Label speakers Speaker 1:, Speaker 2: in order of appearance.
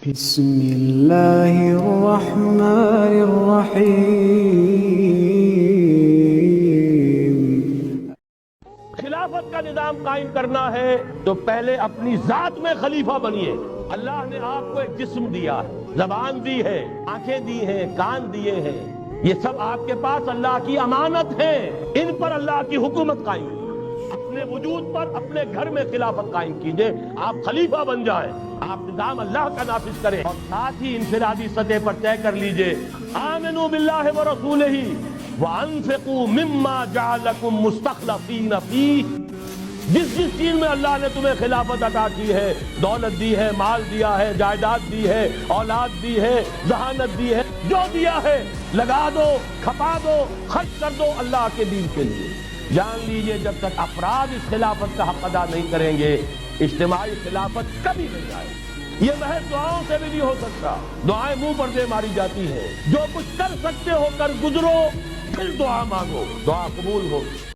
Speaker 1: بسم اللہ الرحمن الرحیم۔
Speaker 2: خلافت کا نظام قائم کرنا ہے تو پہلے اپنی ذات میں خلیفہ بنیے۔ اللہ نے آپ کو ایک جسم دیا ہے، زبان دی ہے، آنکھیں دی ہیں، کان دیے ہیں، یہ سب آپ کے پاس اللہ کی امانت ہے، ان پر اللہ کی حکومت قائم کیجیے۔ اپنے وجود پر اپنے گھر میں خلافت قائم کیجیے، آپ خلیفہ بن جائیں، آپ نظام اللہ کا نافذ کریں، اور ساتھ ہی انفرادی سطح پر طے کر لیجیے آمنوا باللہ ورسولہ وَأَنفِقُوا مِمَّا جَعَلَكُمْ مُسْتَخْلَفِينَ فِيهِ۔ جس چیز میں اللہ نے تمہیں خلافت عطا کی ہے، دولت دی ہے، مال دیا ہے، جائیداد دی ہے، اولاد دی ہے، ذہانت دی ہے، جو دیا ہے لگا دو، کھپا دو، خرچ کر دو اللہ کے دین کے لیے۔ جان لیجئے جب تک افراد اس خلافت کا حق ادا نہیں کریں گے، اجتماعی خلافت کبھی نہیں آئے گی۔ یہ محض دعاؤں سے بھی نہیں ہو سکتا، دعائیں منہ پر دے ماری جاتی ہیں۔ جو کچھ کر سکتے ہو کر گزرو، پھر دعا مانگو، دعا قبول ہوگی۔